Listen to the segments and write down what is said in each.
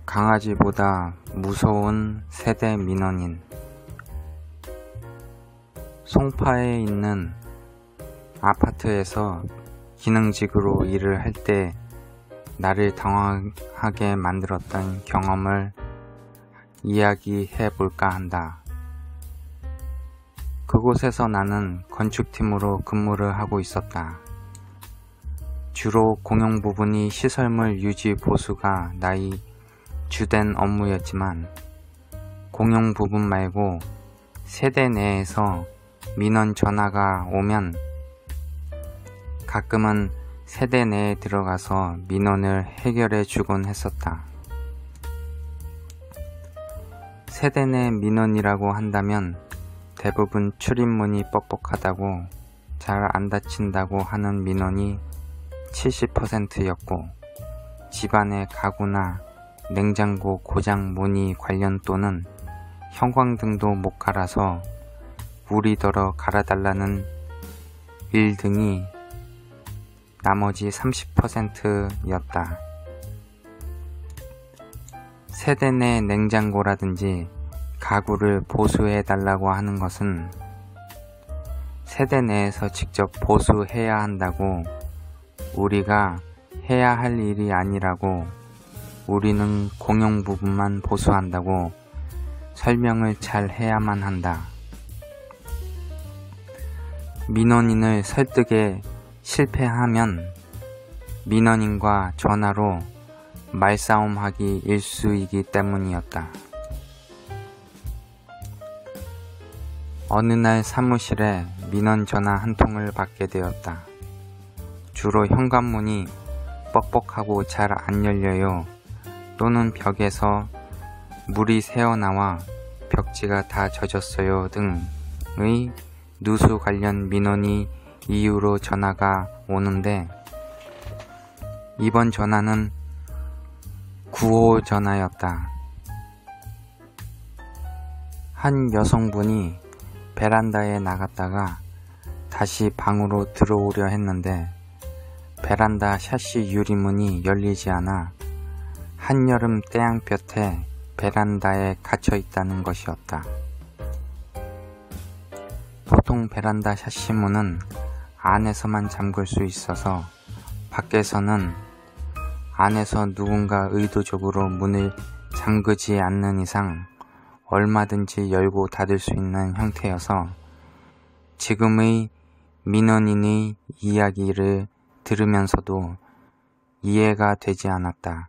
강아지보다 무서운 세대 민원인. 송파에 있는 아파트에서 기능직으로 일을 할 때 나를 당황하게 만들었던 경험을 이야기해 볼까 한다. 그곳에서 나는 건축팀으로 근무를 하고 있었다. 주로 공용 부분이 시설물 유지 보수가 나의 주된 업무였지만 공용 부분 말고 세대 내에서 민원 전화가 오면 가끔은 세대 내에 들어가서 민원을 해결해 주곤 했었다. 세대 내 민원이라고 한다면 대부분 출입문이 뻑뻑하다고 잘 안 닫힌다고 하는 민원이 70%였고 집안의 가구나 냉장고 고장 문의 관련 또는 형광등도 못 갈아서 물이더러 갈아달라는 일 등이 나머지 30%였다. 세대 내 냉장고라든지 가구를 보수해 달라고 하는 것은 세대 내에서 직접 보수해야 한다고, 우리가 해야 할 일이 아니라고, 우리는 공용 부분만 보수한다고 설명을 잘 해야만 한다. 민원인을 설득에 실패하면 민원인과 전화로 말싸움하기 일쑤이기 때문이었다. 어느 날 사무실에 민원 전화 한 통을 받게 되었다. 주로 현관문이 뻑뻑하고 잘 안 열려요, 또는 벽에서 물이 새어나와 벽지가 다 젖었어요 등의 누수 관련 민원이 이유로 전화가 오는데, 이번 전화는 9호 전화였다. 한 여성분이 베란다에 나갔다가 다시 방으로 들어오려 했는데 베란다 샤시 유리문이 열리지 않아 한여름 태양볕에 베란다에 갇혀 있다는 것이었다. 보통 베란다 샤시 문은 안에서만 잠글 수 있어서 밖에서는 안에서 누군가 의도적으로 문을 잠그지 않는 이상 얼마든지 열고 닫을 수 있는 형태여서 지금의 민원인의 이야기를 들으면서도 이해가 되지 않았다.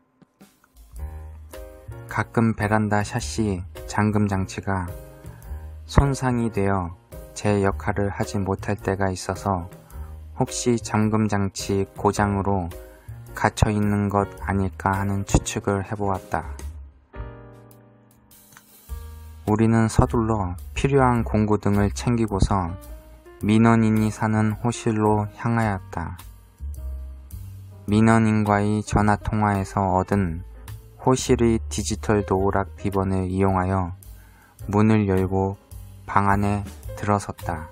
가끔 베란다 샤시 잠금 장치가 손상이 되어 제 역할을 하지 못할 때가 있어서 혹시 잠금 장치 고장으로 갇혀 있는 것 아닐까 하는 추측을 해보았다. 우리는 서둘러 필요한 공구 등을 챙기고서 민원인이 사는 호실로 향하였다. 민원인과의 전화통화에서 얻은 호실의 디지털 도어락 비번을 이용하여 문을 열고 방 안에 들어섰다.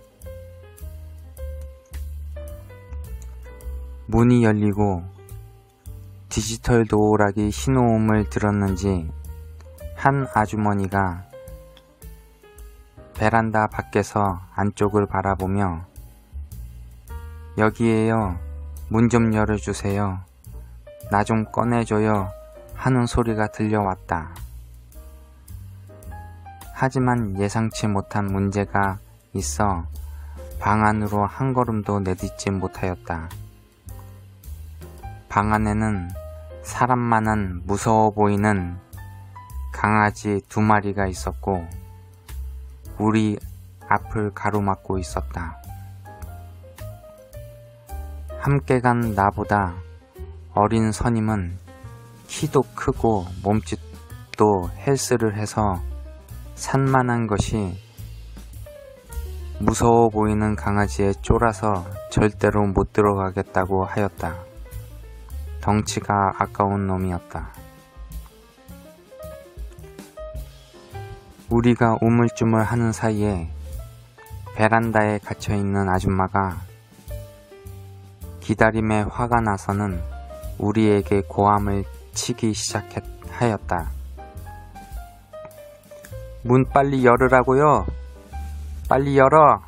문이 열리고 디지털 도어락이 신호음을 들었는지 한 아주머니가 베란다 밖에서 안쪽을 바라보며 "여기에요. 문 좀 열어주세요. 나 좀 꺼내줘요." 하는 소리가 들려왔다. 하지만 예상치 못한 문제가 있어 방 안으로 한 걸음도 내딛지 못하였다. 방 안에는 사람만한 무서워 보이는 강아지 2마리가 있었고 우리 앞을 가로막고 있었다. 함께 간 나보다 어린 선임은 키도 크고 몸짓도 헬스를 해서 산만한 것이 무서워 보이는 강아지에 쫄아서 절대로 못 들어가겠다고 하였다. 덩치가 아까운 놈이었다. 우리가 우물쭈물하는 사이에 베란다에 갇혀있는 아줌마가 기다림에 화가 나서는 우리에게 고함을 치기 시작하였다. 문 빨리 열으라고요. 빨리 열어.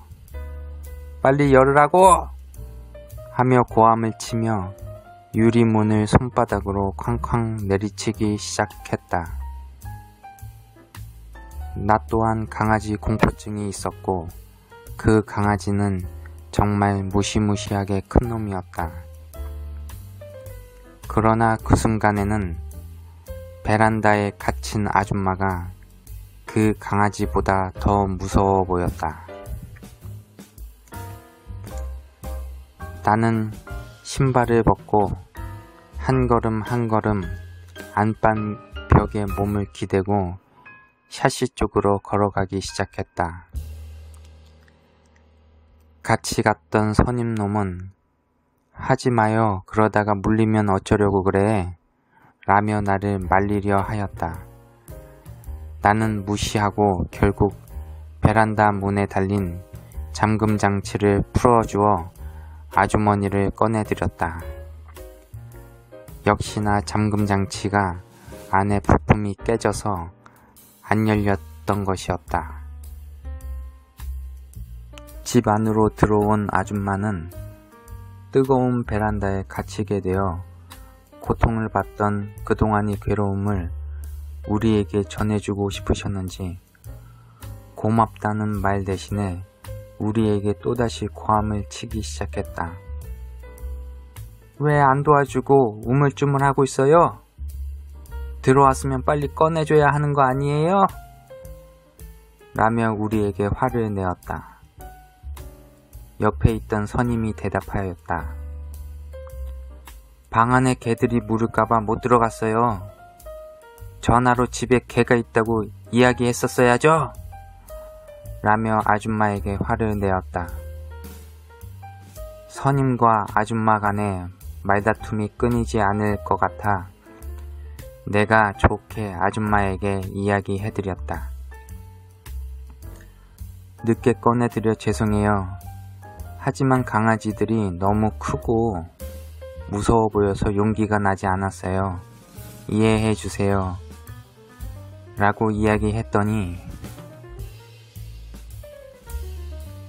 빨리 열으라고! 하며 고함을 치며 유리문을 손바닥으로 쾅쾅 내리치기 시작했다. 나 또한 강아지 공포증이 있었고 그 강아지는 정말 무시무시하게 큰 놈이었다. 그러나 그 순간에는 베란다에 갇힌 아줌마가 그 강아지보다 더 무서워 보였다. 나는 신발을 벗고 한 걸음 한 걸음 안방 벽에 몸을 기대고 샤시 쪽으로 걸어가기 시작했다. 같이 갔던 선임놈은 하지 마요. 그러다가 물리면 어쩌려고 그래? 라며 나를 말리려 하였다. 나는 무시하고 결국 베란다 문에 달린 잠금 장치를 풀어주어 아주머니를 꺼내드렸다. 역시나 잠금 장치가 안에 부품이 깨져서 안 열렸던 것이었다. 집 안으로 들어온 아줌마는 뜨거운 베란다에 갇히게 되어 고통을 받던 그동안의 괴로움을 우리에게 전해주고 싶으셨는지 고맙다는 말 대신에 우리에게 또다시 고함을 치기 시작했다. 왜 안 도와주고 우물쭈물하고 있어요? 들어왔으면 빨리 꺼내줘야 하는 거 아니에요? 라며 우리에게 화를 내었다. 옆에 있던 선임이 대답하였다. 방 안에 개들이 물을까봐 못 들어갔어요. 전화로 집에 개가 있다고 이야기했었어야죠? 라며 아줌마에게 화를 내었다. 선임과 아줌마 간에 말다툼이 끊이지 않을 것 같아 내가 좋게 아줌마에게 이야기해드렸다. 늦게 꺼내드려 죄송해요. 하지만 강아지들이 너무 크고 무서워 보여서 용기가 나지 않았어요. 이해해 주세요. 라고 이야기했더니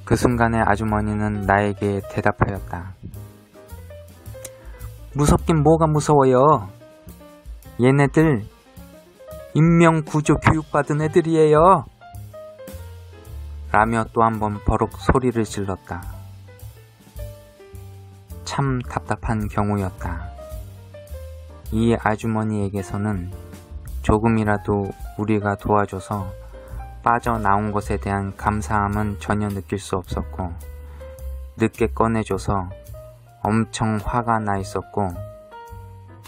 그 순간에 아주머니는 나에게 대답하였다. 무섭긴 뭐가 무서워요. 얘네들 인명구조 교육받은 애들이에요. 라며 또 한 번 버럭 소리를 질렀다. 참 답답한 경우였다. 이 아주머니에게서는 조금이라도 우리가 도와줘서 빠져나온 것에 대한 감사함은 전혀 느낄 수 없었고 늦게 꺼내줘서 엄청 화가 나 있었고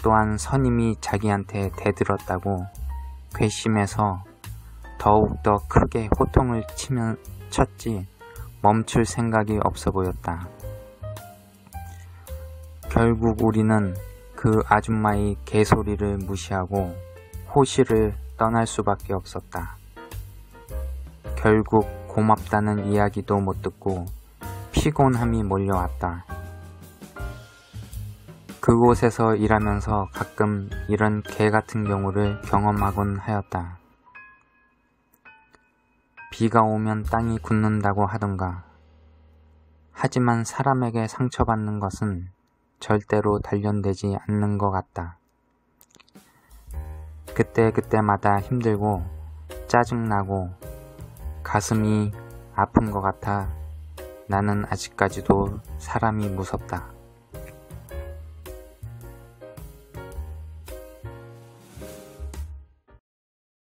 또한 선임이 자기한테 대들었다고 괘씸해서 더욱더 크게 호통을 쳤지 멈출 생각이 없어 보였다. 결국 우리는 그 아줌마의 개소리를 무시하고 호실을 떠날 수밖에 없었다. 결국 고맙다는 이야기도 못 듣고 피곤함이 몰려왔다. 그곳에서 일하면서 가끔 이런 개 같은 경우를 경험하곤 하였다. 비가 오면 땅이 굳는다고 하던가. 하지만 사람에게 상처받는 것은 절대로 단련되지 않는 것 같다. 그때마다 힘들고 짜증나고 가슴이 아픈 것 같아 나는 아직까지도 사람이 무섭다.